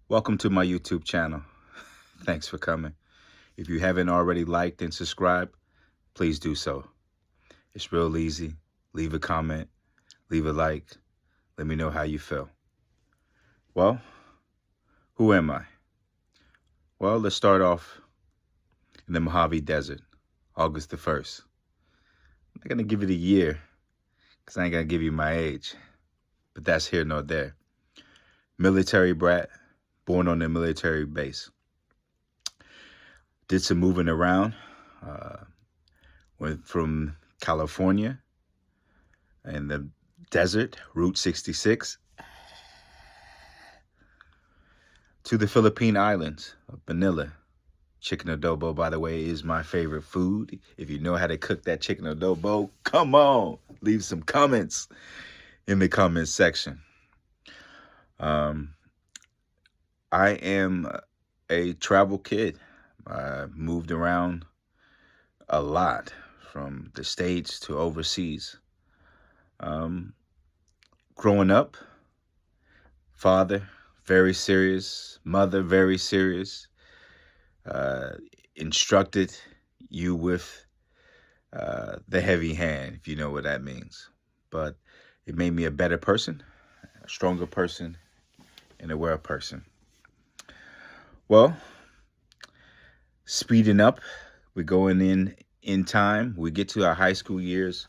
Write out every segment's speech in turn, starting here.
Welcome to my YouTube channel. Thanks for coming. If you haven't already liked and subscribed, please do so. It's real easy. Leave a comment, leave a like. Let me know how you feel. Well, who am I? Well, let's start off in the Mojave Desert, August the 1st. I'm not going to give it a year because I ain't going to give you my age, but that's here nor there. Military brat, born on a military base. Did some moving around. Went from California and the desert, Route 66, to the Philippine Islands of Manila. Chicken adobo, by the way, is my favorite food. If you know how to cook that chicken adobo, come on, leave some comments in the comments section. I am a travel kid. I moved around a lot, from the States to overseas. Growing up, father, very serious, mother, very serious, instructed you with the heavy hand, if you know what that means. But it made me a better person, a stronger person, and a aware person. Well, speeding up, we're going in time. We get to our high school years.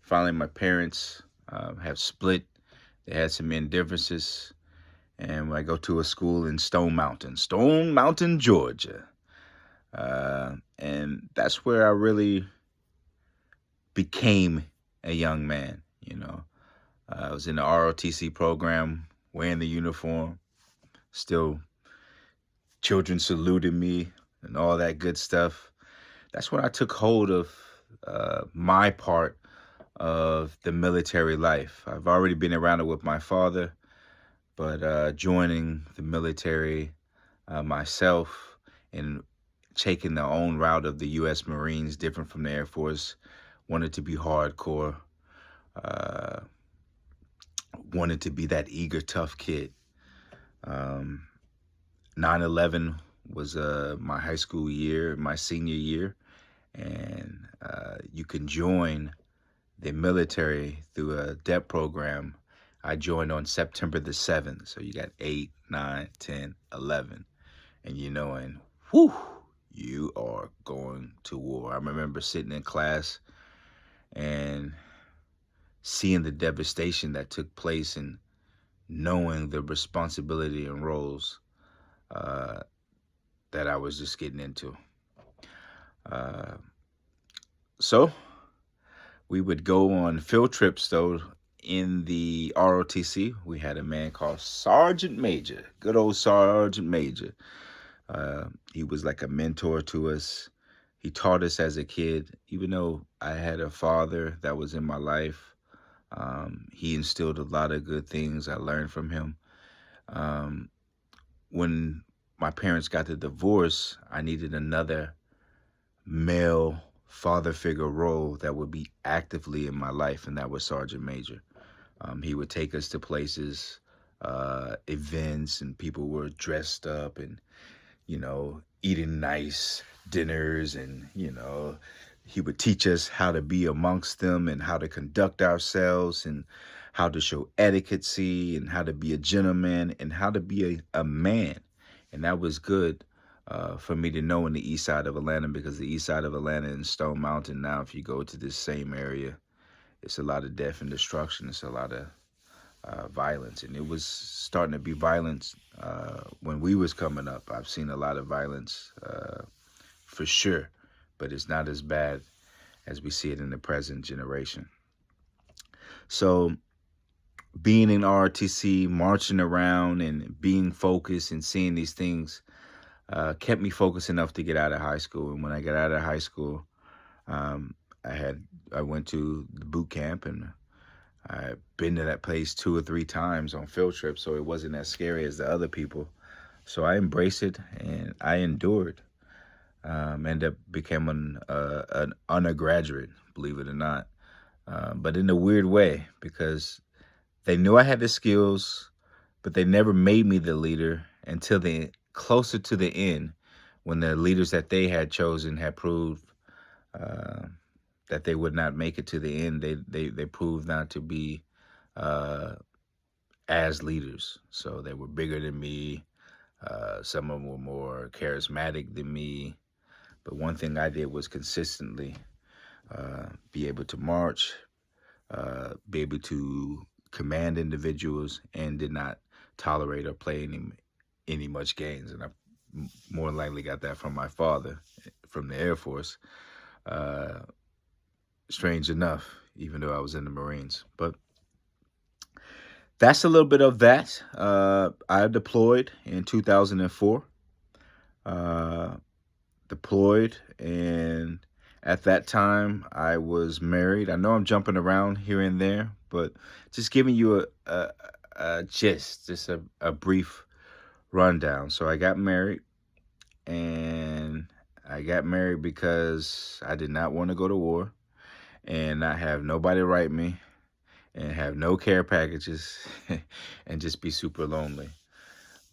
Finally, my parents have split. They had some indifferences. And I go to a school in Stone Mountain, Georgia. And that's where I really became a young man, you know. I was in the ROTC program, wearing the uniform. Still, children saluted me and all that good stuff. That's when I took hold of my part of the military life. I've already been around it with my father, but joining the military myself and taking the own route of the U.S. Marines, different from the Air Force, wanted to be hardcore, wanted to be that eager, tough kid. 9/11 was my high school year, my senior year, and you can join the military through a DEP program. I joined on September the 7th, so you got 8, 9, 10, 11, and whew, you are going to war. I remember sitting in class and seeing the devastation that took place and knowing the responsibility and roles that I was just getting into. So we would go on field trips, though. In the ROTC, we had a man called Sergeant Major, good old Sergeant Major. He was like a mentor to us. He taught us as a kid, even though I had a father that was in my life. He instilled a lot of good things. I learned from him. When my parents got the divorce, I needed another male father figure role that would be actively in my life, and that was Sergeant Major. He would take us to places, events, and people were dressed up and, eating nice dinners. And, he would teach us how to be amongst them and how to conduct ourselves and how to show etiquette and how to be a gentleman and how to be a man. And that was good for me to know in the east side of Atlanta, because the east side of Atlanta and Stone Mountain, now if you go to this same area, it's a lot of death and destruction. It's a lot of violence. And it was starting to be violence when we was coming up. I've seen a lot of violence for sure, but it's not as bad as we see it in the present generation. So being in ROTC, marching around and being focused and seeing these things kept me focused enough to get out of high school. And when I got out of high school, I went to the boot camp, and I've been to that place 2 or 3 times on field trips, so it wasn't as scary as the other people. So I embraced it and I endured. Ended up becoming an undergraduate, believe it or not, but in a weird way, because they knew I had the skills, but they never made me the leader, until the closer to the end, when the leaders that they had chosen had proved uh, that they would not make it to the end. They proved not to be as leaders. So they were bigger than me. Some of them were more charismatic than me. But one thing I did was consistently be able to march, be able to command individuals, and did not tolerate or play any much games. And I more than likely got that from my father, from the Air Force. Strange enough, even though I was in the Marines. But that's a little bit of that. I deployed in 2004. Deployed, and at that time I was married. I know I'm jumping around here and there, but just giving you a gist, just a brief rundown. So I got married, and I got married because I did not want to go to war and not have nobody write me and have no care packages and just be super lonely.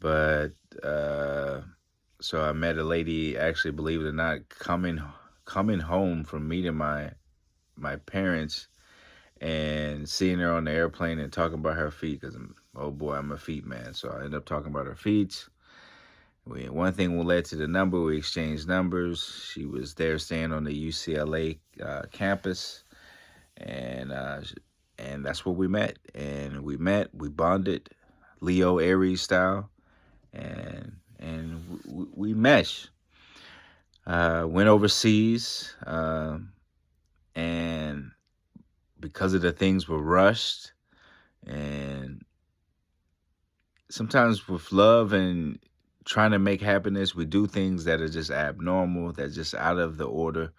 But so I met a lady, actually, believe it or not, coming home from meeting my parents and seeing her on the airplane and talking about her feet, because oh boy, I'm a feet man. So I ended up talking about her feet. One thing led to the number. We exchanged numbers. She was there staying on the UCLA campus, and that's where we met. And we bonded, Leo Aries style, and we mesh. Went overseas, and because of the things were rushed, and sometimes with love and trying to make happiness, we do things that are just abnormal, that's just out of the order,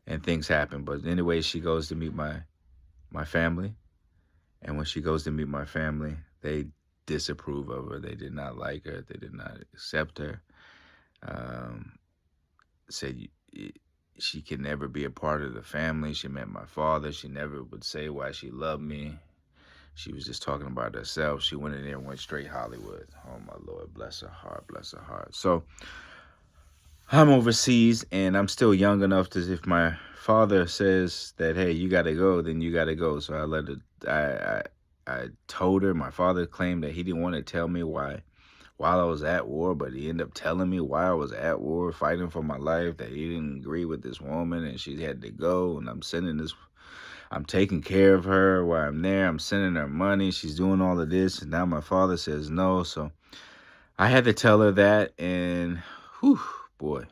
and things happen. But anyway, she goes to meet my family, and when she goes to meet my family, they disapprove of her. They did not like her. They did not accept her. Said she can never be a part of the family. She met my father. She never would say why she loved me. She was just talking about herself. She went in there and went straight Hollywood. Oh, my Lord. Bless her heart. Bless her heart. So I'm overseas, and I'm still young enough to, if my father says that, hey, you got to go, then you got to go. So I let it, I told her. My father claimed that he didn't want to tell me why while I was at war, but he ended up telling me why I was at war, fighting for my life, that he didn't agree with this woman and she had to go. And I'm taking care of her while I'm there. I'm sending her money. She's doing all of this. And now my father says no. So I had to tell her that. And whew, boy,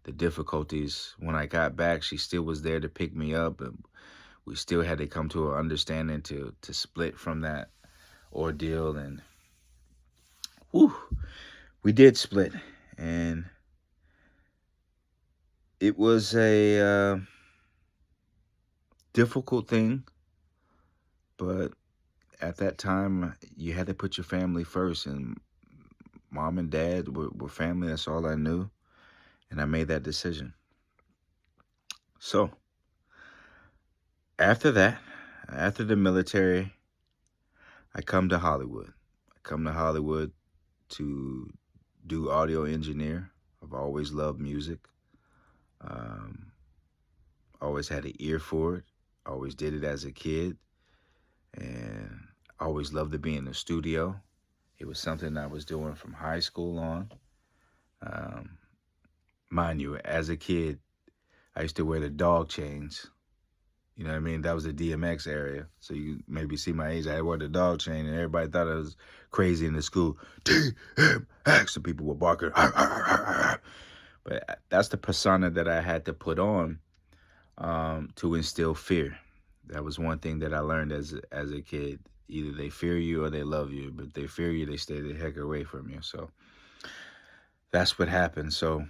the difficulties. When I got back, she still was there to pick me up. And we still had to come to an understanding to split from that ordeal. And whew, we did split. And it was a difficult thing, but at that time, you had to put your family first, and mom and dad were family. That's all I knew, and I made that decision. So after that, after the military, I come to Hollywood. I come to Hollywood to do audio engineer. I've always loved music. Always had an ear for it. Always did it as a kid, and always loved to be in the studio. It was something I was doing from high school on. Mind you, as a kid, I used to wear the dog chains. You know what I mean? That was the DMX area. So you maybe see my age. I wore the dog chain, and everybody thought I was crazy in the school. DMX, and people were barking. But that's the persona that I had to put on to instill fear. That was one thing that I learned as a kid. Either they fear you or they love you. But if they fear you, they stay the heck away from you. So that's what happened. So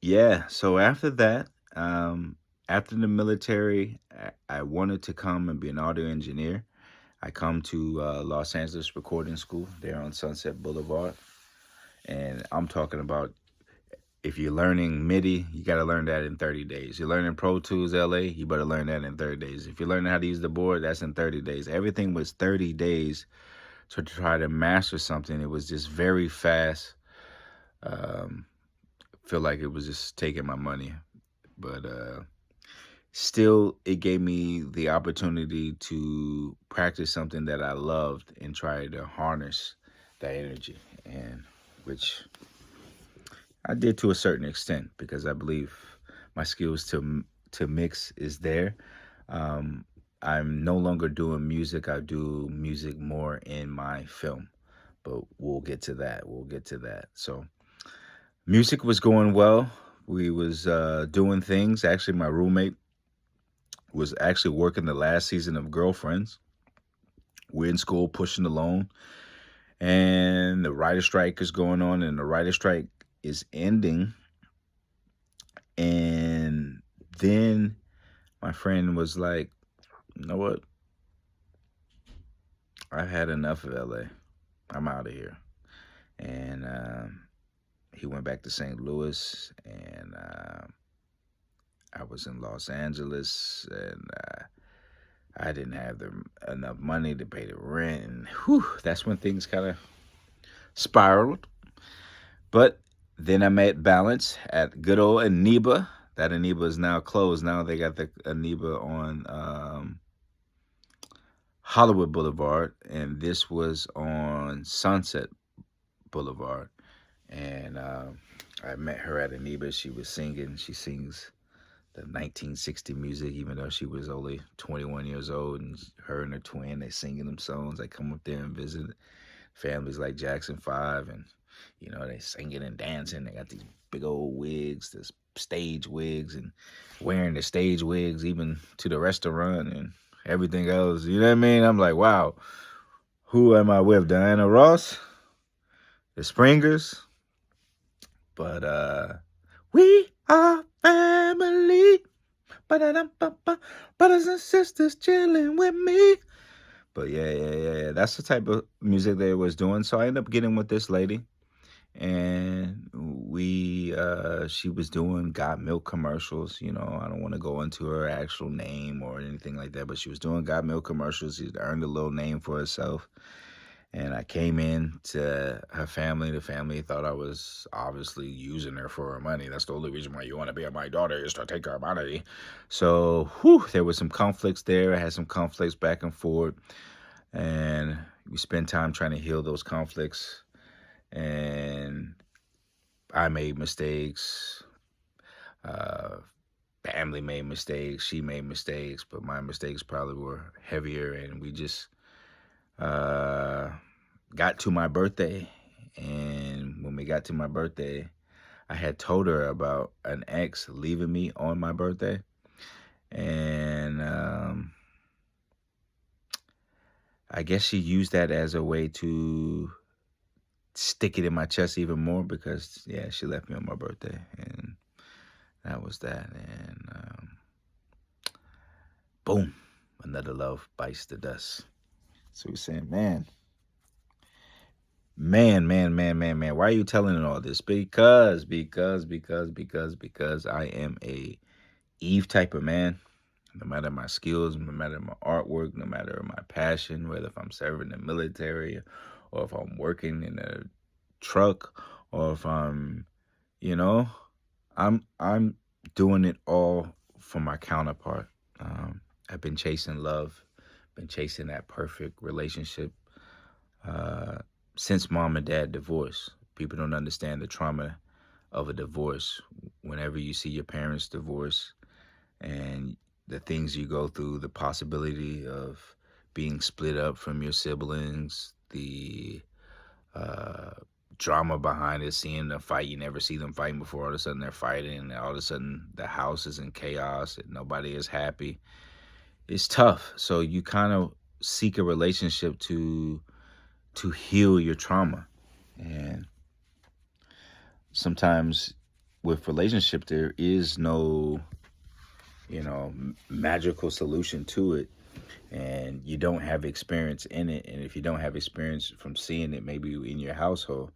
yeah. So after that, after the military, I wanted to come and be an audio engineer. I come to Los Angeles Recording School there on Sunset Boulevard. And I'm talking about, if you're learning MIDI, you got to learn that in 30 days. You're learning Pro Tools LA, you better learn that in 30 days. If you're learning how to use the board, that's in 30 days. Everything was 30 days to try to master something. It was just very fast. Um, feel like it was just taking my money, but still, it gave me the opportunity to practice something that I loved and try to harness that energy, and which I did to a certain extent because I believe my skills to mix is there. Um, I'm no longer doing music. I do music more in my film, but we'll get to that. We'll get to that. So music was going well. We was doing things. Actually, my roommate was actually working the last season of Girlfriends. We're in school pushing along, and the writer strike is going on, and the writer strike is ending. And then my friend was like, "You know what? I've had enough of LA. I'm out of here." And he went back to St. Louis, and I was in Los Angeles, and I didn't have enough money to pay the rent, and whew, that's when things kind of spiraled. But then I met Balance at good old Aniba. That Aniba is now closed. Now they got the Aniba on Hollywood Boulevard, and this was on Sunset Boulevard. And I met her at Aniba. She was singing. She sings the 1960 music, even though she was only 21 years old. And her and her twin, they singing them songs. They come up there and visit families like Jackson 5, and they singing and dancing. They got these big old wigs, this stage wigs, and wearing the stage wigs even to the restaurant and everything else. You know what I mean? I'm like, wow, who am I with? Diana Ross, the Springers. But we are family. Ba-da-dum-ba-ba. Brothers and sisters chilling with me. But yeah. That's the type of music they was doing. So I ended up getting with this lady, and she was doing Got Milk commercials. I don't want to go into her actual name or anything like that, but she was doing Got Milk commercials. She earned a little name for herself. And I came in to her family. The family thought I was obviously using her for her money. That's the only reason why you want to be my daughter, is to take her money. So, there was some conflicts there. I had some conflicts back and forth. And we spent time trying to heal those conflicts. And I made mistakes. Family made mistakes. She made mistakes. But my mistakes probably were heavier. And we just got to my birthday, and when we got to my birthday, I had told her about an ex leaving me on my birthday, and I guess she used that as a way to stick it in my chest even more, because she left me on my birthday, and that was that. And boom, another love bites the dust. So we're saying, man, why are you telling it all this? Because I am a Eve type of man. No matter my skills, no matter my artwork, no matter my passion, whether if I'm serving the military, or if I'm working in a truck, or if I'm, I'm doing it all for my counterpart. I've been chasing love, been chasing that perfect relationship since mom and dad divorced. People don't understand the trauma of a divorce. Whenever you see your parents divorce, and the things you go through, the possibility of being split up from your siblings, the drama behind it, seeing them fight. You never see them fighting before. All of a sudden they're fighting, and all of a sudden the house is in chaos and nobody is happy. It's tough. So you kind of seek a relationship to heal your trauma. And sometimes with relationship, there is no, magical solution to it. And you don't have experience in it. And if you don't have experience from seeing it, maybe in your household,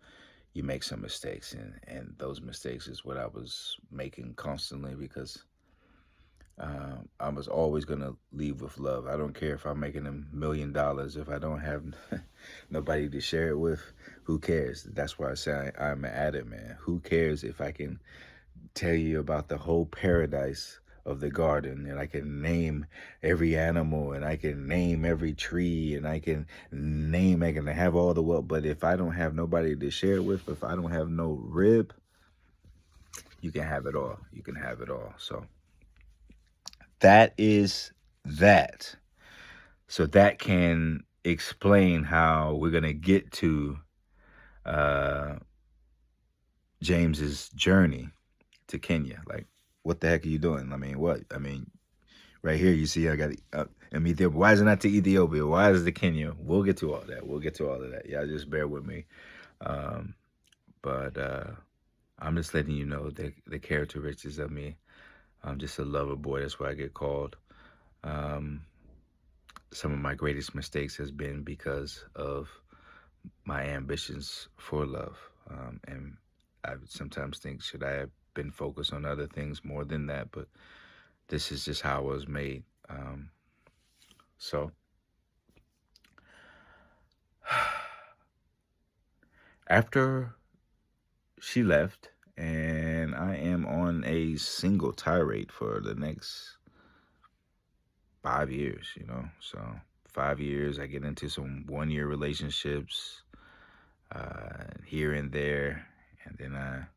you make some mistakes. And those mistakes is what I was making constantly, because I was always gonna leave with love. I don't care if I'm making $1 million. If I don't have nobody to share it with, who cares? That's why I say I'm an addict, man. Who cares if I can tell you about the whole paradise of the garden, and I can name every animal, and I can name every tree, and I can have all the wealth. But if I don't have nobody to share it with, if I don't have no rib, you can have it all. You can have it all. So that is that. So that can explain how we're gonna get to uh, James's journey to Kenya. Like, what the heck are you doing? I mean, what? I mean, right here, you see, I got Ethiopia. Why is it not to Ethiopia? Why is it to Kenya? We'll get to all that. We'll get to all of that. Yeah, just bear with me. But I'm just letting you know the characteristics of me. I'm just a lover boy. That's what I get called. Some of my greatest mistakes has been because of my ambitions for love. And I sometimes think, should I have been focused on other things more than that? But this is just how I was made. So after she left, and I am on a single tirade for the next 5 years, So 5 years, I get into some 1-year relationships here and there, and then I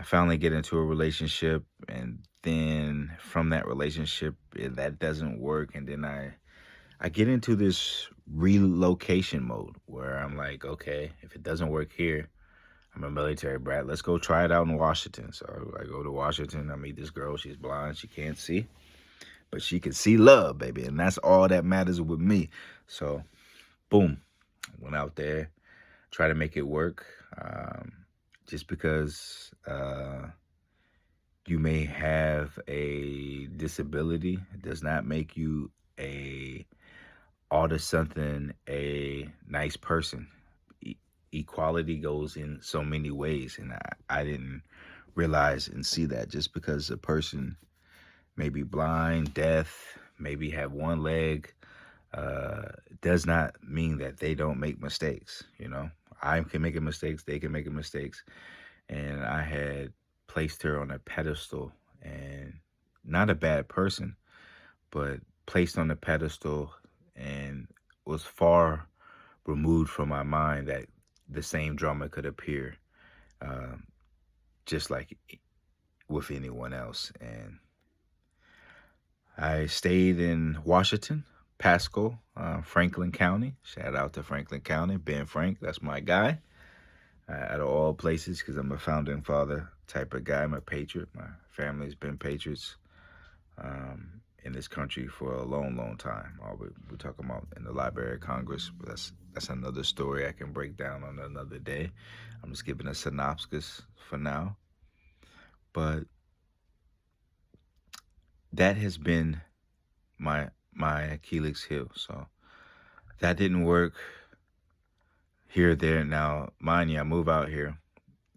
finally get into a relationship, and then from that relationship, that doesn't work, and then I get into this relocation mode where I'm like, okay, if it doesn't work here, I'm a military brat. Let's go try it out in Washington. So I go to Washington. I meet this girl. She's blind. She can't see, but she can see love, baby. And that's all that matters with me. So, boom, went out there, try to make it work. Just because you may have a disability does not make you all of something a nice person. Equality goes in so many ways, and I didn't realize and see that. Just because a person may be blind, deaf, maybe have one leg, does not mean that they don't make mistakes. I can make mistakes, they can make mistakes, and I had placed her on a pedestal, and not a bad person, but placed on a pedestal, and was far removed from my mind that the same drama could appear, just like with anyone else. And I stayed in Washington, Pasco, Franklin County. Shout out to Franklin County, Ben Frank. That's my guy. Out of all places, because I'm a founding father type of guy. I'm a patriot. My family's been patriots in this country for a long, long time. We're talking about in the Library of Congress, but that's another story I can break down on another day. I'm just giving a synopsis for now. But that has been my Achilles heel. So that didn't work here, there. Now, mind you, I move out here.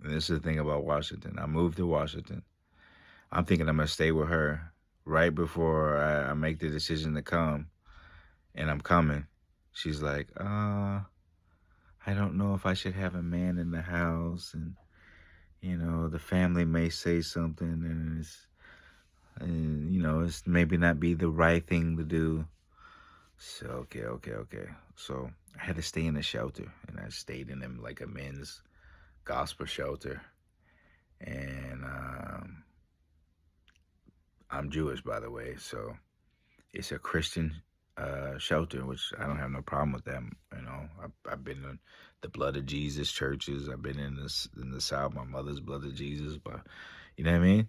And this is the thing about Washington. I moved to Washington. I'm thinking I'm going to stay with her right before I make the decision to come. And I'm coming. She's like, I don't know if I should have a man in the house. And, the family may say something. And it's maybe not be the right thing to do. So, okay. So I had to stay in a shelter. And I stayed in them like a men's gospel shelter. And I'm Jewish, by the way, so it's a Christian shelter, which I don't have no problem with them. I've been in the Blood of Jesus churches. I've been in the South, my mother's Blood of Jesus, but you know what I mean.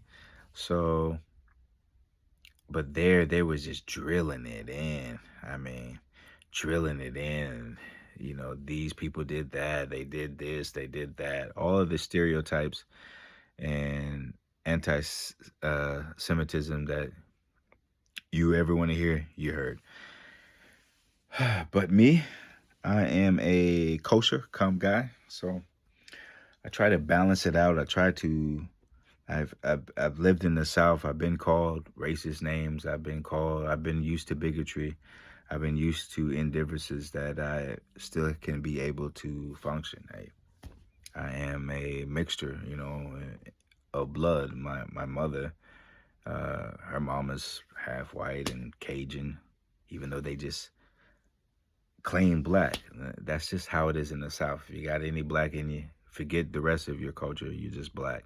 So, but they was just drilling it in. Drilling it in. These people did that. They did this. They did that. All of the stereotypes and anti-Semitism that you ever want to hear, you heard. But me, I am a kosher, calm guy, so I try to balance it out. I try to I've lived in the South. I've been called racist names. I've been used to bigotry. I've been used to indifferences that I still can be able to function. I am a mixture, of blood. My mother, her mom is half white and Cajun, even though they just claim black. That's just how it is in the South. If you got any black in you, forget the rest of your culture. You're just black.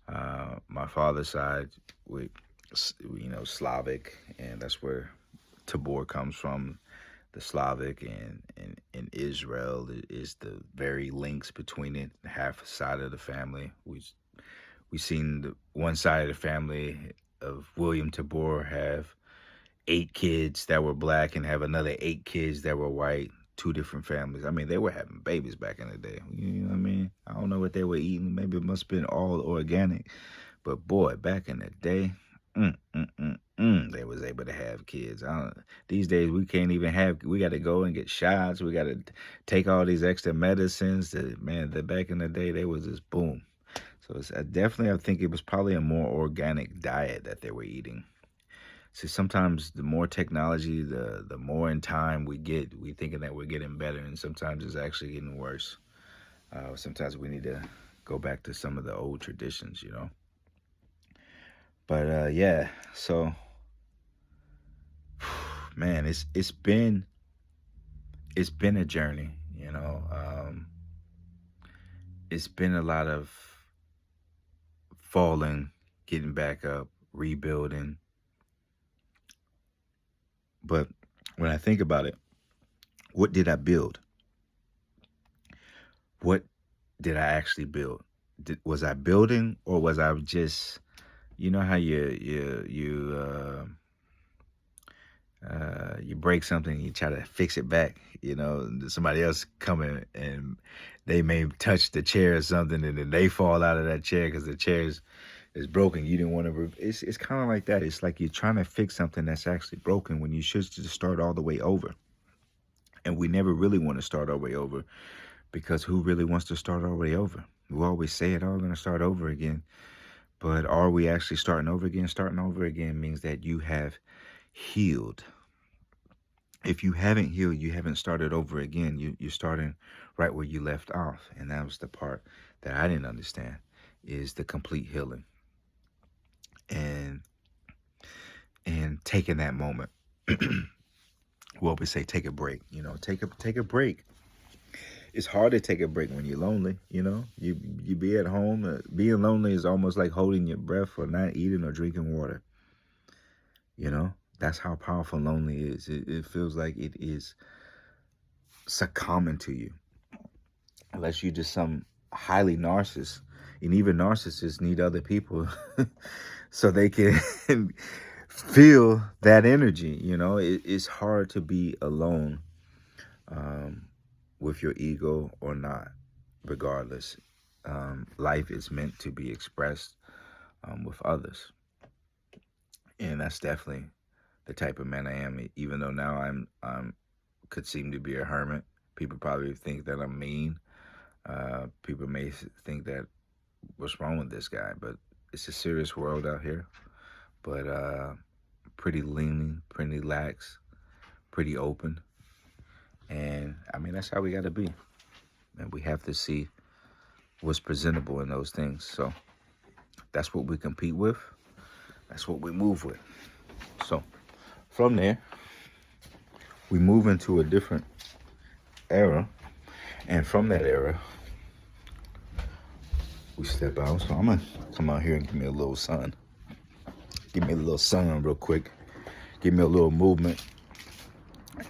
My father's side, with Slavic, and that's where Tabor comes from. The Slavic and Israel is the very links between it. Half side of the family. We seen the one side of the family of William Tabor have 8 kids that were black and have another 8 kids that were white. 2 different families. I mean, they were having babies back in the day. You know what I mean? I don't know what they were eating. Maybe it must have been all organic. But boy, back in the day, they was able to have kids. These days, we can't even have. We got to go and get shots. We got to take all these extra medicines. Back in the day, they was just boom. So I think it was probably a more organic diet that they were eating. See, sometimes the more technology, the more in time we get, we thinking that we're getting better, and sometimes it's actually getting worse. Sometimes we need to go back to some of the old traditions, But yeah, so man, it's been a journey, It's been a lot of falling, getting back up, rebuilding. But when I think about it, what did I build? What did I actually build? Was I building, or was I just, how you break something, you try to fix it back. Somebody else coming and they may touch the chair or something, and then they fall out of that chair because the chair is broken. You didn't want to. It's kind of like that. It's like you're trying to fix something that's actually broken when you should just start all the way over. And we never really want to start our way over, because who really wants to start our way over? We always say it all going to start over again. But are we actually starting over again? Starting over again means that you have healed. If you haven't healed, you haven't started over again. You're starting right where you left off. And that was the part that I didn't understand, is the complete healing. And taking that moment. We always say take a break. Take a break. It's hard to take a break when you're lonely. You be at home. Being lonely is almost like holding your breath or not eating or drinking water. That's how powerful lonely is. It feels like it is succumbing to you, unless you're just some highly narcissist. And even narcissists need other people so they can feel that energy. It's hard to be alone with your ego or not. Regardless, life is meant to be expressed with others, and that's definitely the type of man I am. Even though now I'm could seem to be a hermit, people probably think that I'm mean. People may think that what's wrong with this guy, but it's a serious world out here. But pretty lean, pretty lax, pretty open, and I mean that's how we got to be. And we have to see what's presentable in those things. So that's what we compete with. That's what we move with. So from there, we move into a different era. And from that era, we step out. So I'm going to come out here and give me a little sun. Give me a little sun real quick. Give me a little movement.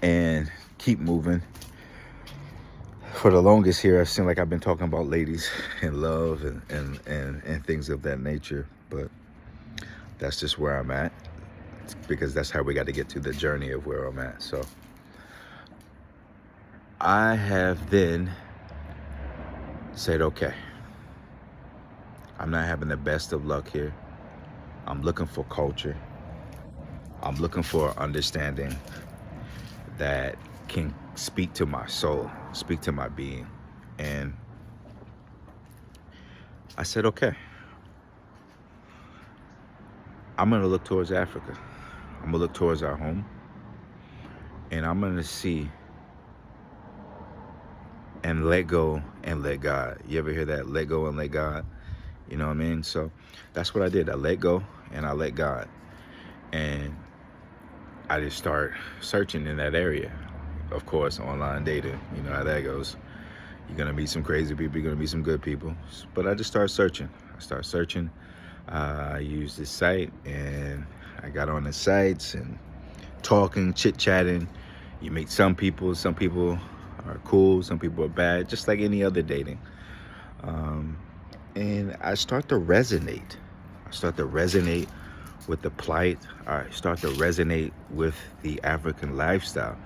And keep moving. For the longest here, I've seemed like I've been talking about ladies and love and things of that nature. But that's just where I'm at, because that's how we got to get to the journey of where I'm at. So I have then said, okay, I'm not having the best of luck here. I'm looking for culture. I'm looking for understanding that can speak to my soul, speak to my being. And I said, okay, I'm going to look towards Africa. I'm going to look towards our home. And I'm going to see and let go and let God. You ever hear that? Let go and let God. You know what I mean? So that's what I did. I let go and I let God. And I just start searching in that area. Of course, online dating. You know how that goes. You're going to meet some crazy people. You're going to meet some good people. But I just started searching. I used this site and I got on the sites and talking, chit-chatting. You meet some people are cool, some people are bad, just like any other dating. And I start to resonate. With the plight. I start to resonate with the African lifestyle.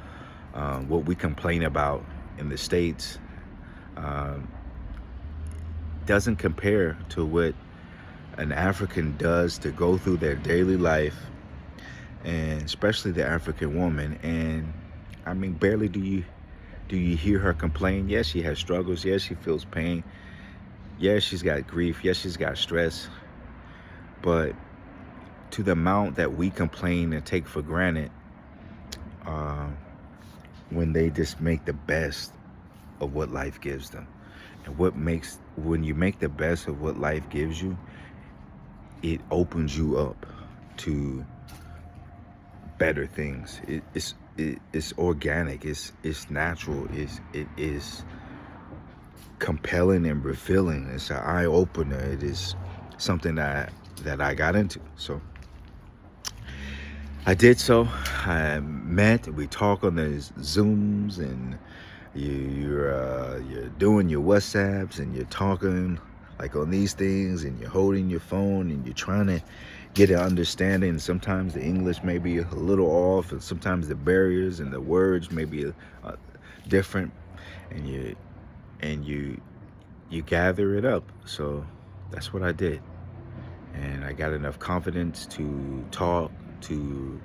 What we complain about in the States doesn't compare to what an African does to go through their daily life, and especially the African woman. And I mean, barely do you hear her complain. Yes, she has struggles. Yes, she feels pain. Yes, she's got grief. Yes, she's got stress. But to the amount that we complain and take for granted, when they just make the best of what life gives them. And when you make the best of what life gives you, it opens you up to better things. It's organic. It's natural. It is compelling and refilling. It's an eye opener. It is something that I got into. So I did so. I met. We talk on the Zooms, and you're doing your WhatsApps, and you're talking like on these things, and you're holding your phone, and you're trying to get an understanding. Sometimes the English may be a little off, and sometimes the barriers and the words may be different, and you gather it up. So that's what I did, and I got enough confidence to talk, to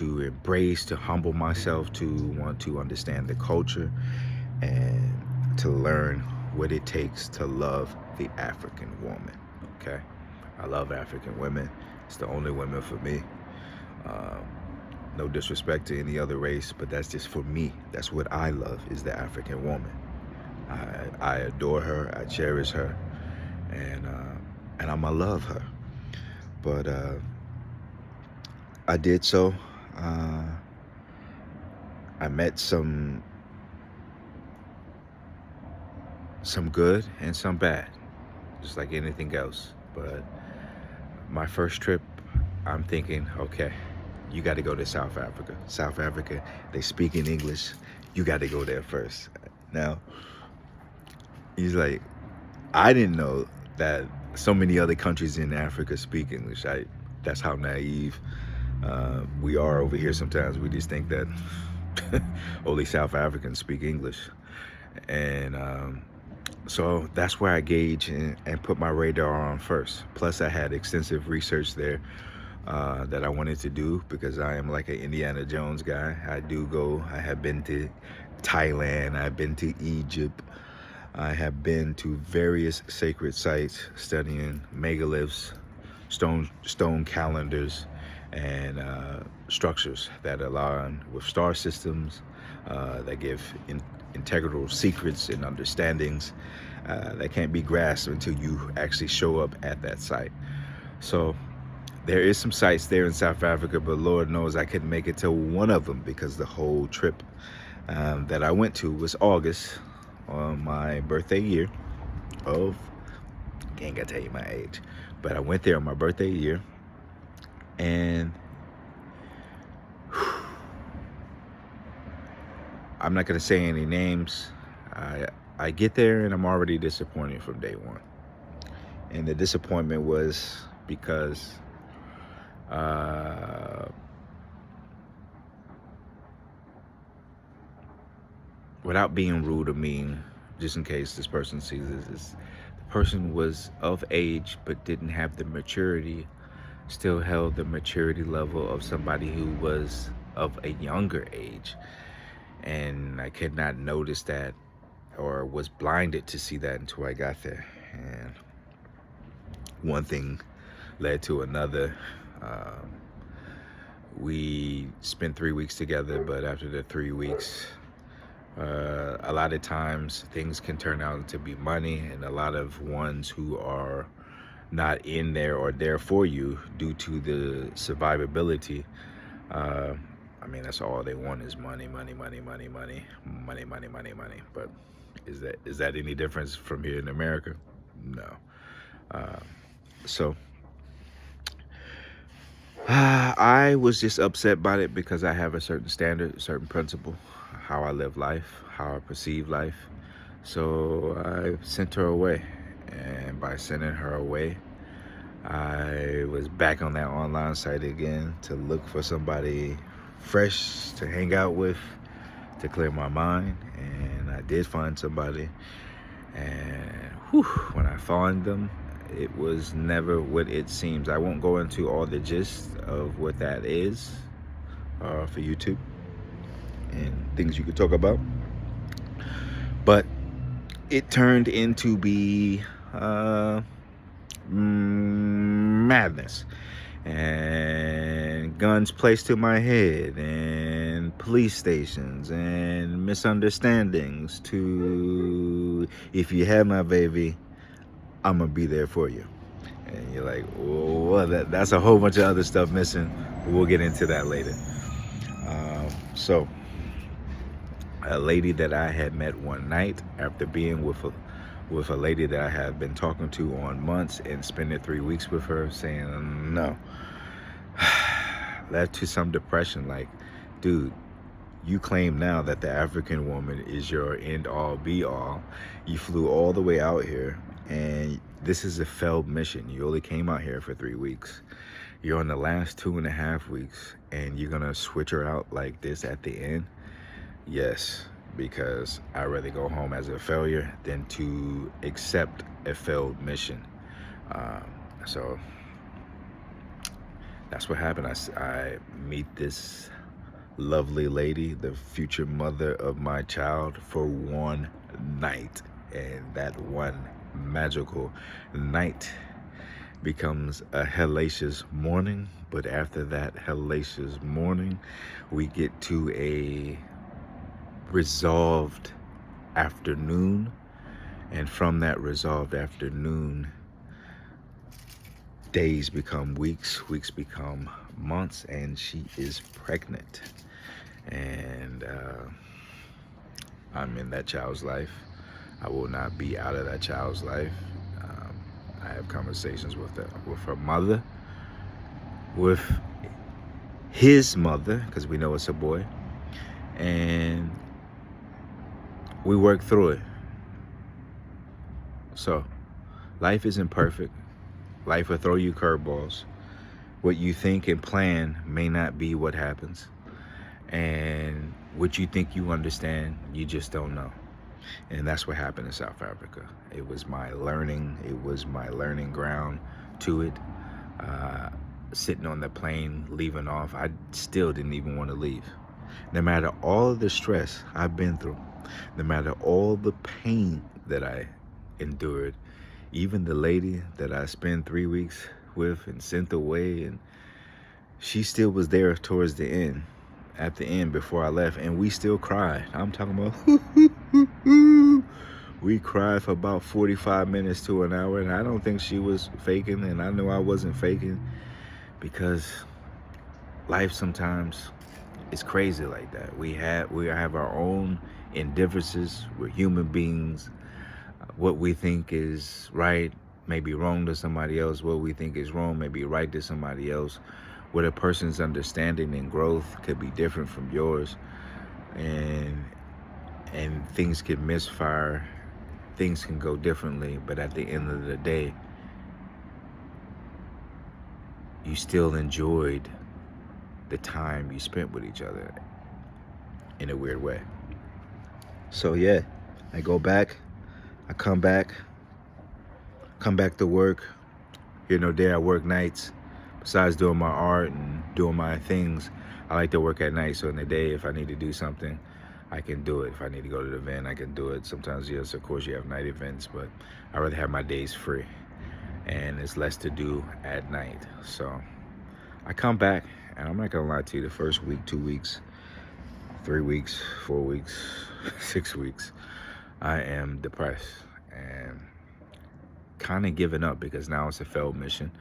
embrace, to humble myself, to want to understand the culture, and to learn what it takes to love the African woman. Okay, I love African women. It's the only women for me. No disrespect to any other race, but that's just for me. That's what I love, is the African woman. I adore her. I cherish her, and I'ma love her. But I did so. I met some good and some bad, just like anything else. But my first trip, I'm thinking, okay, you got to go to South Africa. South Africa, they speak in English. You got to go there first. Now, he's like, I didn't know that so many other countries in Africa speak English. That's how naive we are over here sometimes. We just think that only South Africans speak English. And so that's where I gauge and put my radar on first. Plus, I had extensive research there that I wanted to do, because I am like an Indiana Jones guy. I have been to Thailand, I've been to Egypt, I have been to various sacred sites studying megaliths, stone calendars, and structures that align with star systems, that give integral secrets and understandings that can't be grasped until you actually show up at that site. So there is some sites there in South Africa, but Lord knows I couldn't make it to one of them, because the whole trip that I went to was August, on my birthday year of, ain't gonna tell you my age, but I went there on my birthday year. And I'm not gonna say any names. I get there and I'm already disappointed from day one. And the disappointment was because without being rude or mean, just in case this person sees this, the person was of age but didn't have the maturity, still held the maturity level of somebody who was of a younger age. And I could not notice that, or was blinded to see that, until I got there. And one thing led to another. We spent 3 weeks together, but after the 3 weeks, a lot of times things can turn out to be money, and a lot of ones who are not in there or there for you due to the survivability. Uh, I mean, that's all they want is money, money, money, money, money, money, money, money, money. But is that any difference from here in America? No. Uh, so I was just upset by it because I have a certain standard, certain principle, how I live life, how I perceive life. So I sent her away. And by sending her away, I was back on that online site again to look for somebody fresh to hang out with, to clear my mind. And I did find somebody. And whew, when I found them, it was never what it seems. I won't go into all the gist of what that is for YouTube and things you could talk about. But it turned into be madness, and guns placed to my head, and police stations, and misunderstandings to, if you have my baby, I'm gonna be there for you. And you're like, well, that's a whole bunch of other stuff missing. We'll get into that later. So a lady that I had met one night after being with a lady that I have been talking to on months and spending 3 weeks with her, saying no, led to some depression. Like, dude, you claim now that the African woman is your end all be all. You flew all the way out here, and this is a failed mission. You only came out here for 3 weeks. You're on the last 2.5 weeks, and you're gonna switch her out like this at the end? Yes, because I'd rather go home as a failure than to accept a failed mission. So that's what happened. I meet this lovely lady, the future mother of my child, for one night. And that one magical night becomes a hellacious morning. But after that hellacious morning, we get to a resolved afternoon, and from that resolved afternoon, days become weeks, weeks become months, and she is pregnant. And I'm in that child's life. I will not be out of that child's life. I have conversations with her mother, with his mother, because we know it's a boy, and we work through it. So life isn't perfect. Life will throw you curveballs. What you think and plan may not be what happens. And what you think you understand, you just don't know. And that's what happened in South Africa. It was my learning. It was my learning ground to it. Sitting on the plane, leaving off, I still didn't even want to leave. No matter all of the stress I've been through, no matter all the pain that I endured, even the lady that I spent 3 weeks with and sent away, and she still was there towards the end, at the end before I left, and we still cried. I'm talking about we cried for about 45 minutes to an hour, and I don't think she was faking, and I knew I wasn't faking, because life sometimes is crazy like that. We have our own indifferences. We're human beings. What we think is right may be wrong to somebody else. What we think is wrong may be right to somebody else. What a person's understanding and growth could be different from yours, and things can misfire, things can go differently, but at the end of the day, you still enjoyed the time you spent with each other in a weird way. So yeah, I go back, I come back to work. Here no day I work nights. Besides doing my art and doing my things, I like to work at night. So in the day, if I need to do something, I can do it. If I need to go to the event, I can do it. Sometimes, yes, of course, you have night events, but I rather have my days free, and it's less to do at night. So I come back, and I'm not gonna lie to you, the first week, 2 weeks, 3 weeks, 4 weeks, 6 weeks, I am depressed and kind of giving up because now it's a failed mission.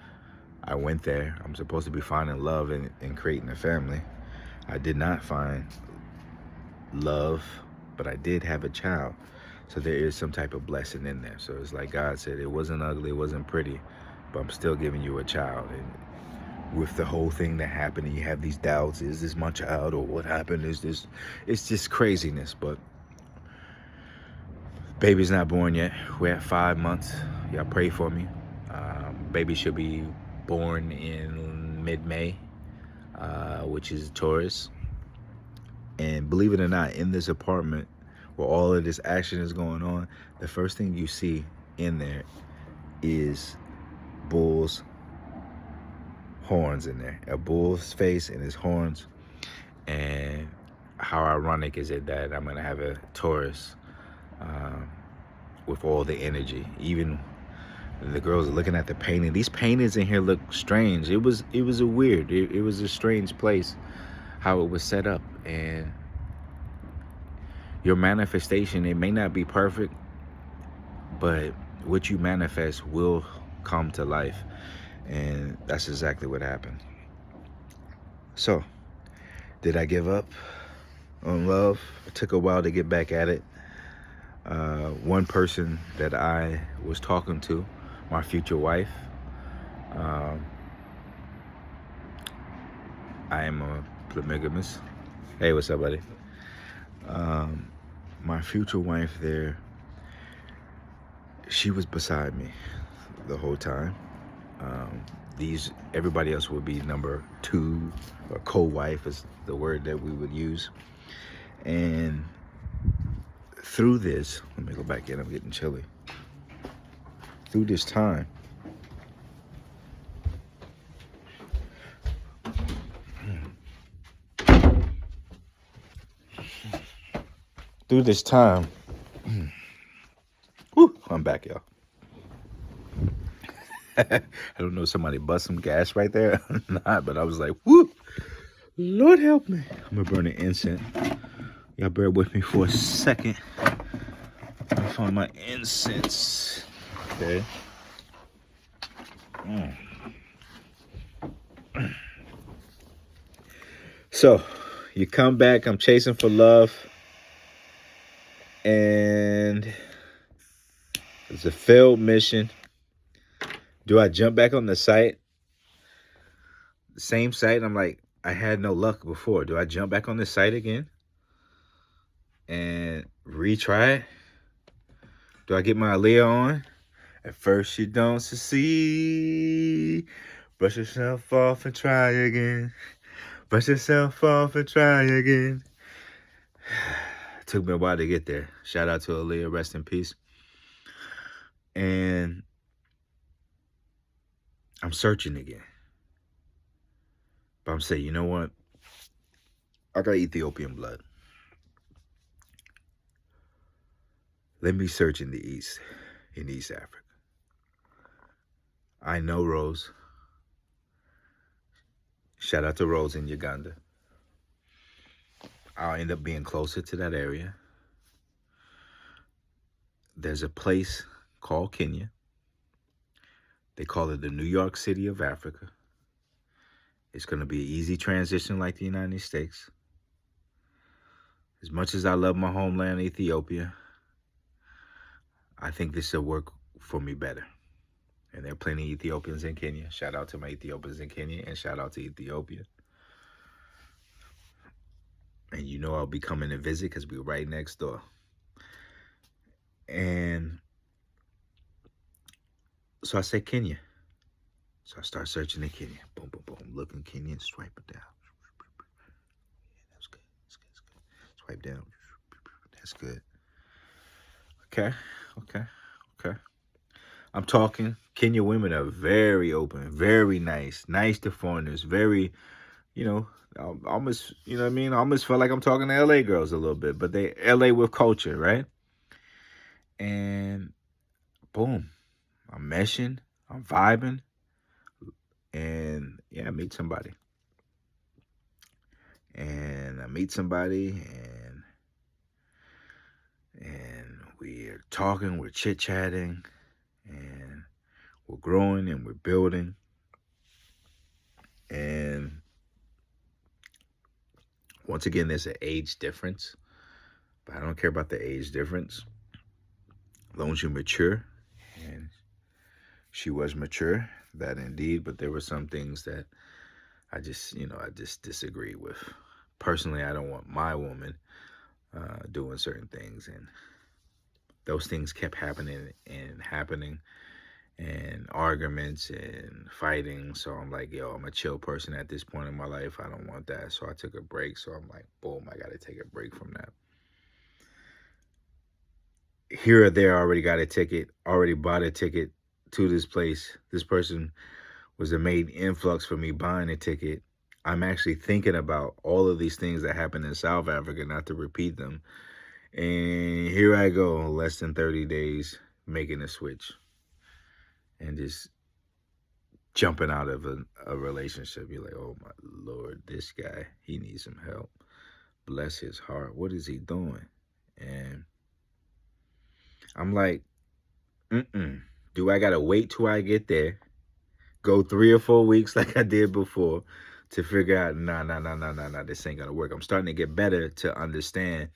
I went there. I'm supposed to be finding love and creating a family. I did not find love, but I did have a child. So there is some type of blessing in there. So it's like God said, it wasn't ugly, it wasn't pretty, but I'm still giving you a child. And with the whole thing that happened, and you have these doubts, is this my child or what happened? Is this, it's just craziness. But baby's not born yet. We're at 5 months. Y'all pray for me. Baby should be born in mid-May, which is Taurus. And believe it or not, in this apartment where all of this action is going on, the first thing you see in there is bull's horns in there. A bull's face and his horns. And how ironic is it that I'm going to have a Taurus with all the energy. Even the girls are looking at the painting. These paintings in here look strange. It was a weird, it was a strange place how it was set up. And your manifestation, it may not be perfect, but what you manifest will come to life. And that's exactly what happened. So, did I give up on love? It took a while to get back at it. One person that I was talking to, my future wife, I am a polygamist. Hey, what's up, buddy? My future wife there, she was beside me the whole time. Everybody else would be number two, or co-wife is the word that we would use. And through this, let me go back in, I'm getting chilly. Through this time, whew, I'm back, y'all. I don't know, somebody bust some gas right there or not, but I was like, whoo, Lord help me. I'm gonna burn an incense. Y'all bear with me for a second. I found my incense. Okay. So, you come back, I'm chasing for love. And it's a failed mission. Do I jump back on the site? The same site? I'm like, I had no luck before. Do I jump back on the site again and retry it? Do I get my Aaliyah on? At first you don't succeed. Brush yourself off and try again. Brush yourself off and try again. It took me a while to get there. Shout out to Aaliyah, rest in peace. And I'm searching again. But I'm saying, you know what? I got Ethiopian blood. Let me search in East Africa. I know Rose. Shout out to Rose in Uganda. I'll end up being closer to that area. There's a place called Kenya. They call it the New York City of Africa. It's going to be an easy transition like the United States. As much as I love my homeland, Ethiopia, I think this will work for me better. And there are plenty of Ethiopians in Kenya. Shout out to my Ethiopians in Kenya and shout out to Ethiopia. And you know I'll be coming to visit because we're right next door. And so I say Kenya. So I start searching in Kenya. Boom, boom, boom. Look in Kenya, swipe it down. Yeah, that's good. That's good. That's good. Swipe down. That's good. Okay. I'm talking. Kenya women are very open, very nice to foreigners, very, almost, you know what I mean? I almost felt like I'm talking to LA girls a little bit, but they LA with culture, right? And boom, I'm meshing, I'm vibing, and yeah, meet somebody. And I meet somebody, and we're talking, we're chit-chatting, and we're growing and we're building. And once again, there's an age difference, but I don't care about the age difference. As long as you're mature, and she was mature, that indeed, but there were some things that I just disagree with. Personally, I don't want my woman doing certain things, and those things kept happening and happening, and arguments and fighting. So I'm like, yo, I'm a chill person at this point in my life. I don't want that. So I took a break. So I'm like, boom, I got to take a break from that. Here or there, I already got a ticket, already bought a ticket to this place. This person was the main influx for me buying a ticket. I'm actually thinking about all of these things that happened in South Africa, not to repeat them. And here I go, less than 30 days, making a switch and just jumping out of a relationship. You're like, oh my Lord, this guy, he needs some help. Bless his heart. What is he doing? And I'm like, do I gotta wait till I get there, go 3 or 4 weeks like I did before, to figure out, nah, this ain't gonna work. I'm starting to get better to understand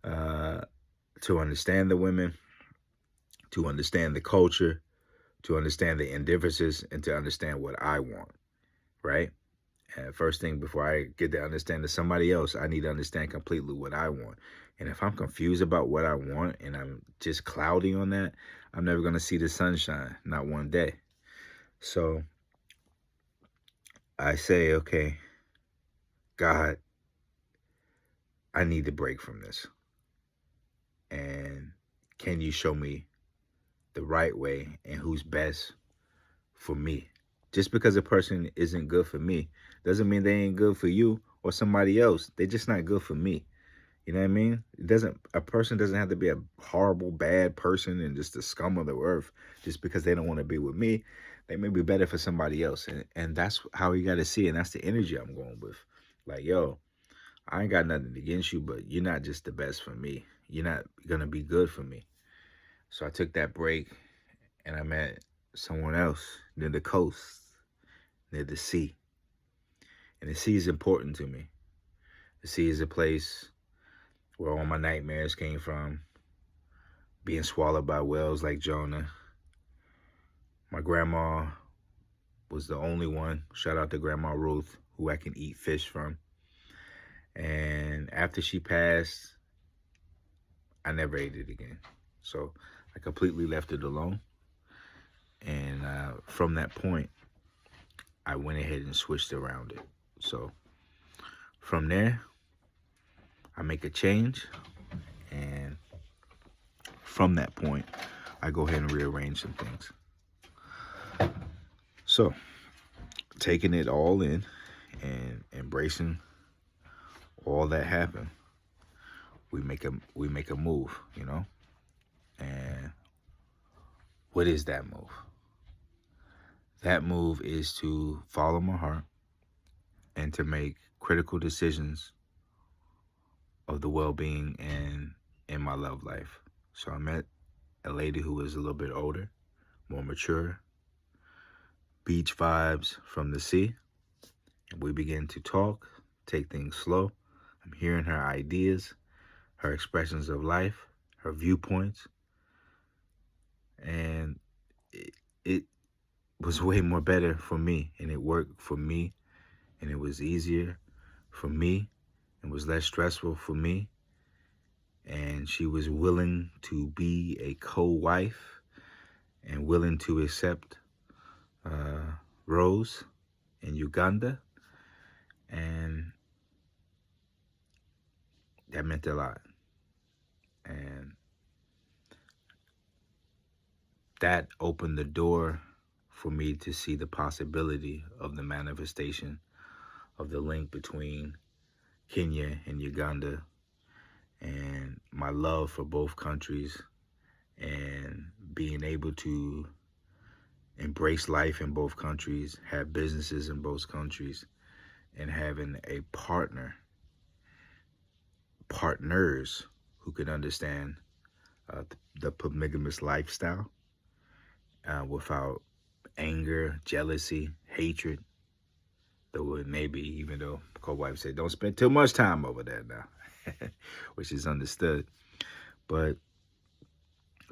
the women, to understand the culture, to understand the indifferences, and to understand what I want, right? And first thing, before I get to understand somebody else, I need to understand completely what I want. And if I'm confused about what I want and I'm just cloudy on that, I'm never going to see the sunshine, not one day. So I say, okay, God, I need to break from this. And can you show me the right way and who's best for me? Just because a person isn't good for me doesn't mean they ain't good for you or somebody else. They're just not good for me. You know what I mean? A person doesn't have to be a horrible, bad person and just the scum of the earth just because they don't want to be with me. They may be better for somebody else. And that's how you got to see it. And that's the energy I'm going with. Like, yo, I ain't got nothing against you, but you're not just the best for me. You're not going to be good for me. So I took that break and I met someone else near the coast, near the sea. And the sea is important to me. The sea is a place where all my nightmares came from, being swallowed by whales like Jonah. My grandma was the only one, shout out to Grandma Ruth, who I can eat fish from. And after she passed, I never ate it again. So I completely left it alone. And from that point, I went ahead and switched around it. So from there, I make a change. And from that point, I go ahead and rearrange some things. So taking it all in and embracing all that happened, we make a move, you know. And what is that move? That move is to follow my heart and to make critical decisions of the well-being and in my love life. So I met a lady who was a little bit older, more mature, beach vibes from the sea, and we began to talk, take things slow. I'm hearing her ideas, her expressions of life, her viewpoints, and it was way more better for me, and it worked for me, and it was easier for me, and was less stressful for me. And she was willing to be a co-wife and willing to accept Rose in Uganda, and that meant a lot. And that opened the door for me to see the possibility of the manifestation of the link between Kenya and Uganda, and my love for both countries, and being able to embrace life in both countries, have businesses in both countries, and having a partners who can understand the polygamous lifestyle without anger, jealousy, hatred. Though it may be, even though co-wife said, don't spend too much time over there now, which is understood. But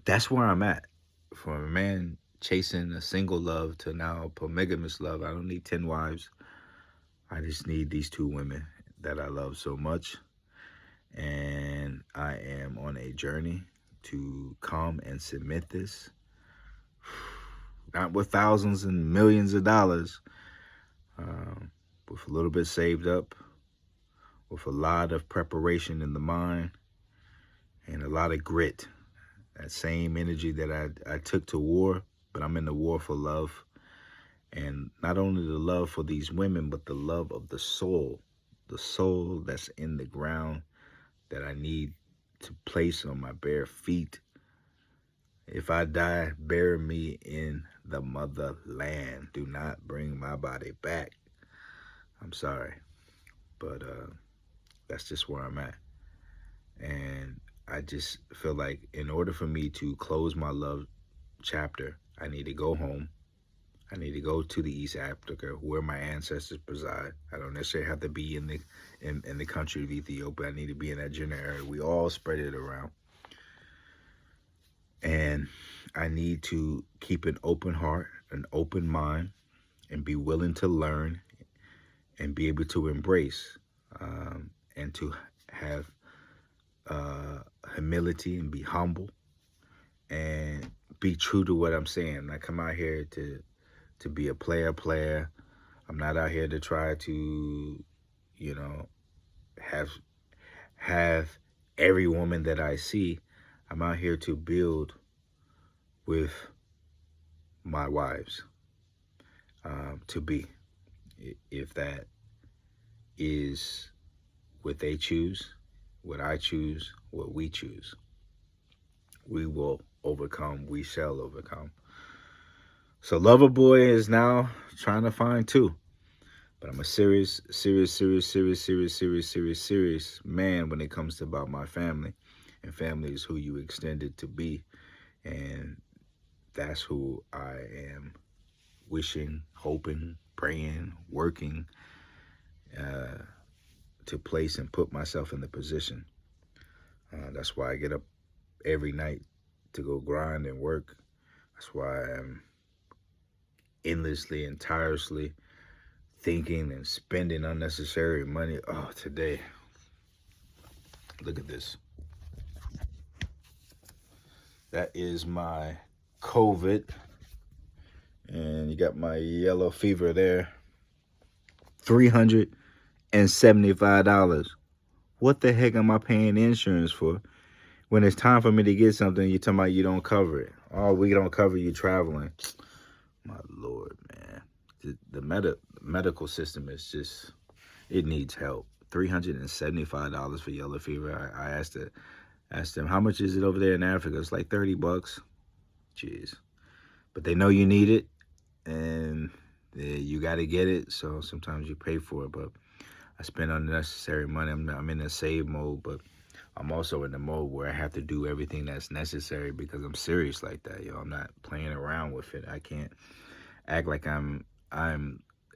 that's where I'm at. From a man chasing a single love to now a polygamous love, I don't need 10 wives. I just need these 2 women that I love so much. And I am on a journey to come and submit this. Not with thousands and millions of dollars, with a little bit saved up, with a lot of preparation in the mind, and a lot of grit. That same energy that I took to war, but I'm in the war for love. And not only the love for these women, but the love of the soul that's in the ground that I need to place on my bare feet. If I die, bury me in the motherland. Do not bring my body back. I'm sorry, but that's just where I'm at. And I just feel like in order for me to close my love chapter, I need to go home. I need to go to the East Africa where my ancestors preside. I don't necessarily have to be in the country of Ethiopia. I need to be in that general area. We all spread it around. And I need to keep an open heart, an open mind, and be willing to learn and be able to embrace and to have humility and be humble and be true to what I'm saying. I come out here to be a player. I'm not out here to try to, have every woman that I see. I'm out here to build with my wives, to be. If that is what they choose, what I choose, what we choose, we will overcome. We shall overcome. So Loverboy is now trying to find 2. But I'm a serious man when it comes to about my family. And family is who you extended to be. And that's who I am wishing, hoping, praying, working to place and put myself in the position. That's why I get up every night to go grind and work. That's why I'm endlessly and tirelessly thinking and spending unnecessary money. Oh, today, look at this. That is my COVID. And you got my yellow fever there. $375. What the heck am I paying insurance for? When it's time for me to get something, you're talking about you don't cover it. Oh, we don't cover you traveling. My Lord, man. The medical system is just, it needs help. $375 for yellow fever. I asked them, how much is it over there in Africa? It's like $30. Jeez. But they know you need it, and you got to get it, so sometimes you pay for it. But I spend unnecessary money. I'm in a save mode, but I'm also in the mode where I have to do everything that's necessary because I'm serious like that, yo. I'm not playing around with it. I can't act like I'm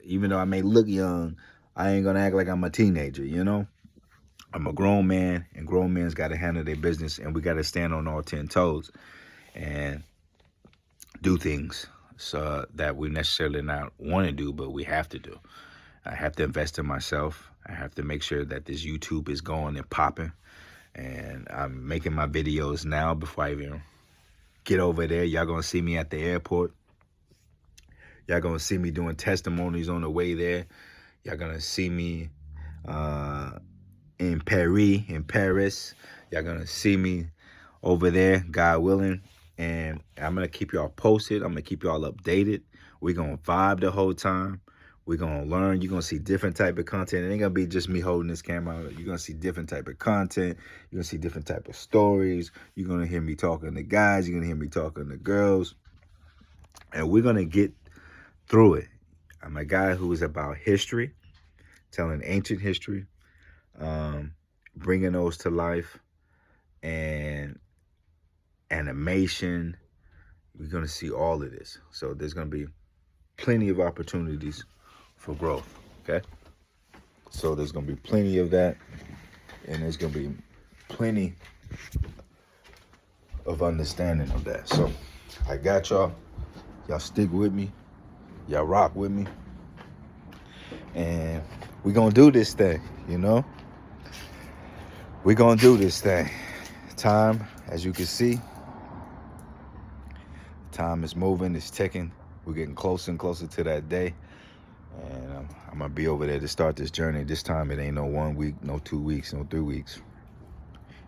even though I may look young, I ain't gonna act like I'm a teenager, I'm a grown man, and grown men's got to handle their business, and we got to stand on all 10 toes and do things so that we necessarily not want to do, but we have to do. I have to invest in myself. I have to make sure that this YouTube is going and popping, and I'm making my videos now before I even get over there. Y'all gonna see me at the airport. Y'all gonna see me doing testimonies on the way there. Y'all gonna see me in Paris. Y'all gonna see me over there, God willing. And I'm gonna keep y'all posted. I'm gonna keep y'all updated. We're gonna vibe the whole time. We're gonna learn. You're gonna see different type of content. It ain't gonna be just me holding this camera. You're gonna see different type of content. You're gonna see different type of stories. You're gonna hear me talking to guys. You're gonna hear me talking to girls. And we're going to get through it. I'm a guy who is about history, telling ancient history, bringing those to life, and animation. We're going to see all of this. So there's going to be plenty of opportunities for growth, okay? So there's going to be plenty of that, and there's going to be plenty of understanding of that. So I got y'all. Y'all stick with me. Y'all rock with me. And we're going to do this thing, you know? We're going to do this thing. Time, as you can see, time is moving, it's ticking. We're getting closer and closer to that day. And I'm going to be over there to start this journey. This time it ain't no 1 week, no 2 weeks, no 3 weeks.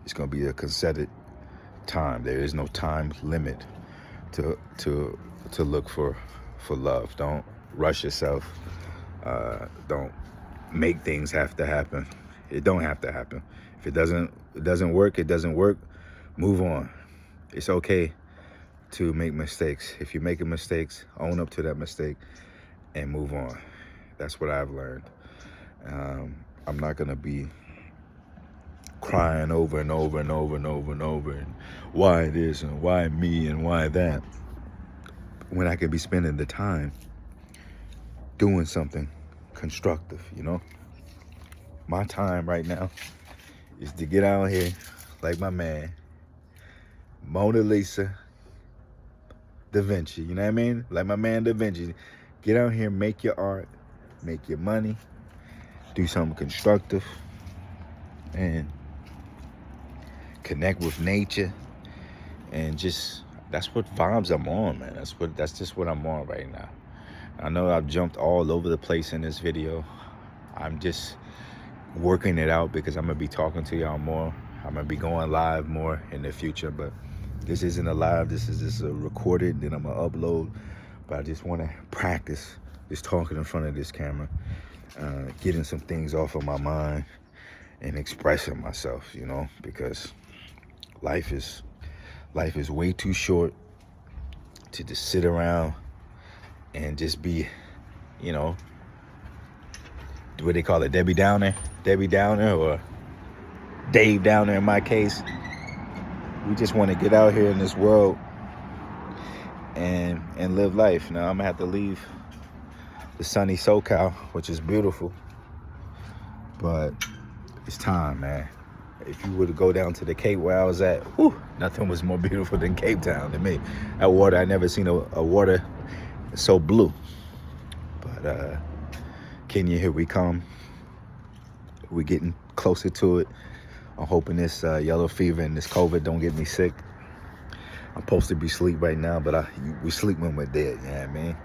It's going to be a concerted time. There is no time limit to look for love. Don't rush yourself. Don't make things have to happen. It don't have to happen. If it doesn't work, it doesn't work. Move on. It's okay to make mistakes. If you're making mistakes, own up to that mistake and move on. That's what I've learned. I'm not gonna be crying over and over and over and over and over and why this and why me and why that, when I could be spending the time doing something constructive, you know? My time right now is to get out here like my man, Mona Lisa Da Vinci, you know what I mean? Like my man Da Vinci. Get out here, make your art, make your money, do something constructive, and connect with nature, and just, that's what vibes I'm on, man. That's just what I'm on right now. I know I've jumped all over the place in this video. I'm just working it out because I'm gonna be talking to y'all more. I'm gonna be going live more in the future, but this isn't a live, this is just a recorded, then I'm gonna upload. But I just wanna practice just talking in front of this camera, getting some things off of my mind and expressing myself, you know, because life is way too short to just sit around and just be, you know, what they call it, Debbie Downer, or Dave Downer in my case. We just want to get out here in this world and live life. Now I'm gonna have to leave the sunny SoCal, which is beautiful, but it's time, man. If you were to go down to the Cape where I was at, whew, nothing was more beautiful than Cape Town to me. That water, I never seen a water so blue. But Kenya, here we come. We're getting closer to it. I'm hoping this yellow fever and this COVID don't get me sick. I'm supposed to be asleep right now, but we sleep when we're dead, you know what I mean?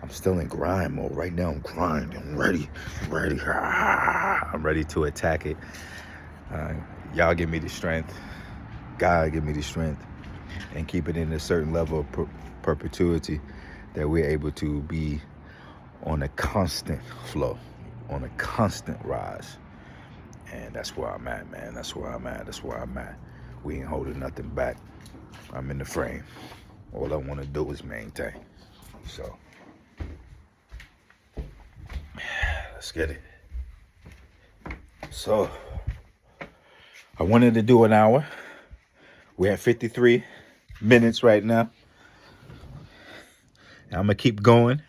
I'm still in grind mode. Right now I'm grinding. I'm ready. I'm ready to attack it. Y'all give me the strength. God give me the strength. And keep it in a certain level of perpetuity that we're able to be on a constant flow, on a constant rise. And that's where I'm at, man. That's where I'm at. We ain't holding nothing back. I'm in the frame. All I want to do is maintain. So, let's get it. So, I wanted to do an hour. We're at 53 minutes right now. And I'm going to keep going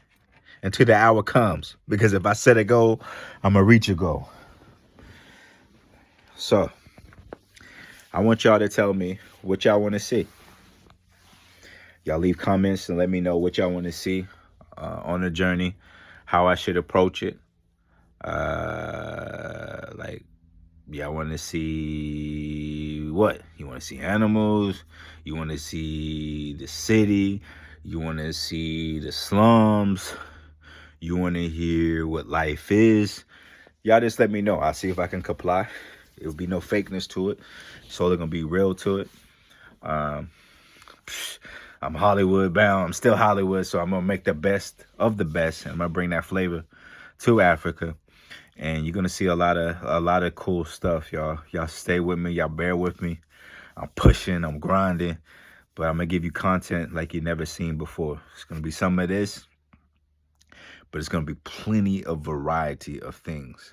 until the hour comes. Because if I set a goal, I'm going to reach a goal. So, I want y'all to tell me what y'all want to see. Y'all leave comments and let me know what y'all want to see on the journey, how I should approach it. Like, y'all want to see what? You want to see animals? You want to see the city? You want to see the slums? You want to hear what life is? Y'all just let me know. I'll see if I can comply. It'll be no fakeness to it. It's all gonna be real to it. I'm Hollywood bound. I'm still Hollywood, so I'm gonna make the best of the best, and I'm gonna bring that flavor to Africa. And you're gonna see a lot of cool stuff, y'all. Y'all stay with me. Y'all bear with me. I'm pushing. I'm grinding. But I'm going to give you content like you've never seen before. It's going to be some of this, but it's going to be plenty of variety of things.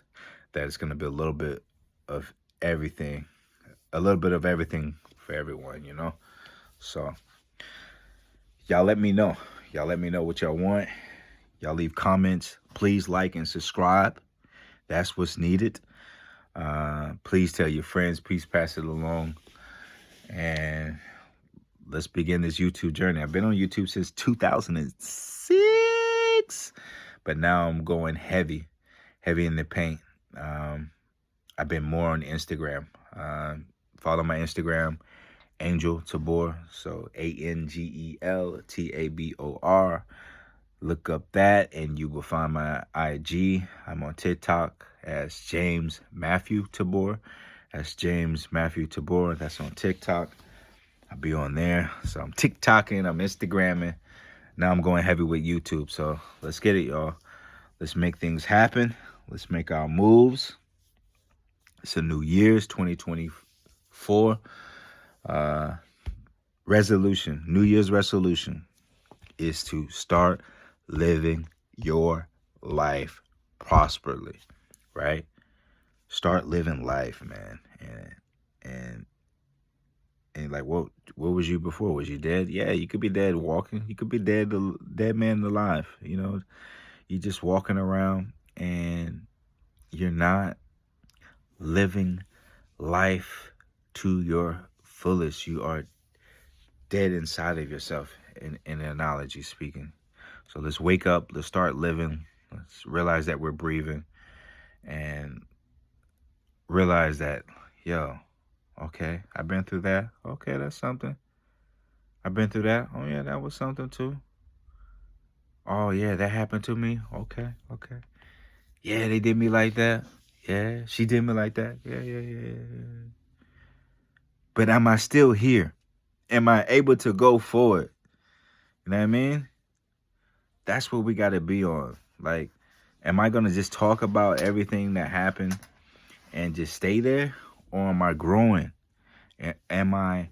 That it's going to be a little bit of everything. A little bit of everything for everyone, you know? So, y'all let me know. Y'all let me know what y'all want. Y'all leave comments. Please like and subscribe. That's what's needed. Please tell your friends. Please pass it along. And let's begin this YouTube journey. I've been on YouTube since 2006. But now I'm going heavy in the paint. I've been more on Instagram. Follow my Instagram, Angel Tabor. So ANGEL TABOR. Look up that and you will find my IG. I'm on TikTok as James Matthew Tabor. That's James Matthew Tabor. That's on TikTok. I'll be on there. So I'm TikToking, I'm Instagramming. Now I'm going heavy with YouTube. So let's get it, y'all. Let's make things happen. Let's make our moves. It's a new year's 2024. Resolution, New Year's resolution is to start living your life prosperously, right? Start living life, man. And like, what was you before? Was you dead? Yeah, you could be dead walking. You could be dead man alive. You know, you're just walking around and you're not living life to your fullest. You are dead inside of yourself, in an analogy speaking. So let's wake up. Let's start living. Let's realize that we're breathing and realize that, yo, okay, I've been through that. Okay, that's something. I've been through that. Oh, yeah, that was something too. Oh, yeah, that happened to me. Okay. Yeah, they did me like that. Yeah, she did me like that. Yeah. But am I still here? Am I able to go forward? You know what I mean? That's what we got to be on. Like, am I going to just talk about everything that happened and just stay there? Or am I growing? Am I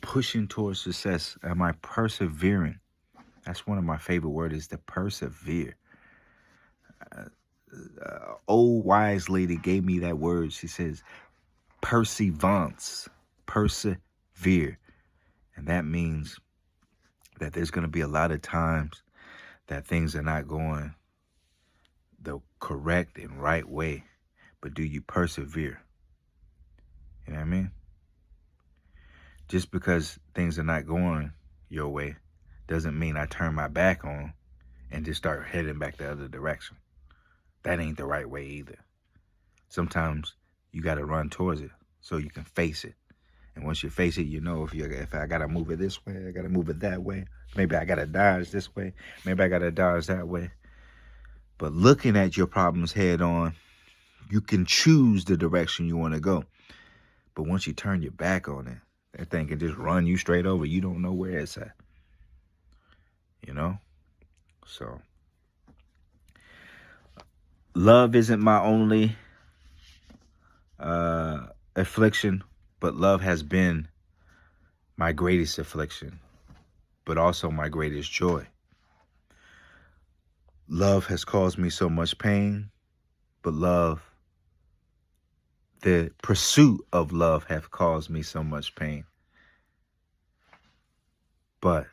pushing towards success? Am I persevering? That's one of my favorite words, is to persevere. Old wise lady gave me that word. She says, perseverance, persevere. And that means that there's going to be a lot of times that things are not going the correct and right way. But do you persevere? You know what I mean? Just because things are not going your way doesn't mean I turn my back on and just start heading back the other direction. That ain't the right way either. Sometimes you got to run towards it so you can face it. And once you face it, you know if I got to move it this way, I got to move it that way. Maybe I got to dodge this way. Maybe I got to dodge that way. But looking at your problems head on, you can choose the direction you want to go. But once you turn your back on it, that thing can just run you straight over. You don't know where it's at. You know? So, love isn't my only affliction, but love has been my greatest affliction, but also my greatest joy. Love has caused me so much pain, but the pursuit of love have caused me so much pain. But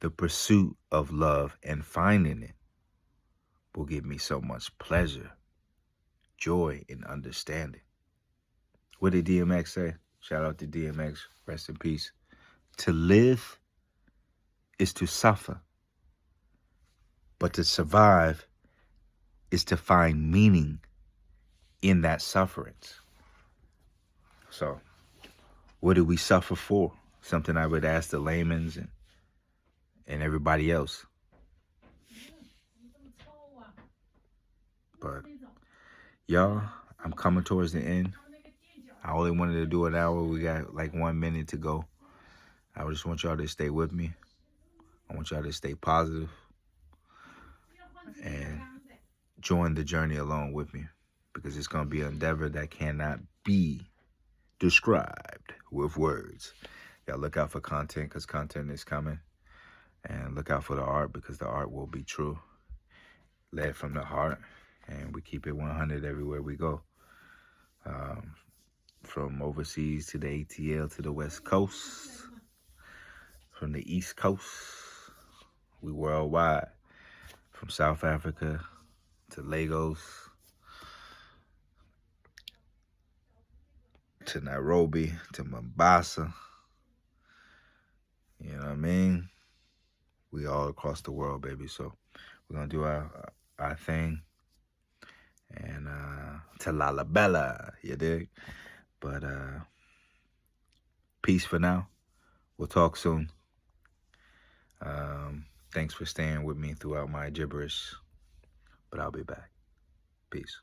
the pursuit of love and finding it will give me so much pleasure, joy, and understanding. What did DMX say? Shout out to DMX. Rest in peace. To live is to suffer. But to survive is to find meaning in that sufferance. So, what do we suffer for? Something I would ask the layman's and everybody else. But, y'all, I'm coming towards the end. I only wanted to do an hour. We got like 1 minute to go. I just want y'all to stay with me. I want y'all to stay positive and join the journey along with me, because it's going to be an endeavor that cannot be described with words. Y'all look out for content because content is coming. And look out for the art because the art will be true. Led from the heart. And we keep it 100 everywhere we go. From overseas to the ATL to the West Coast. From the East Coast. We worldwide. From South Africa to Lagos. To Nairobi. To Mombasa. You know what I mean? We all across the world, baby. So we're going to do our thing. And to Lalabella, you dig? But peace for now. We'll talk soon. Thanks for staying with me throughout my gibberish. But I'll be back. Peace.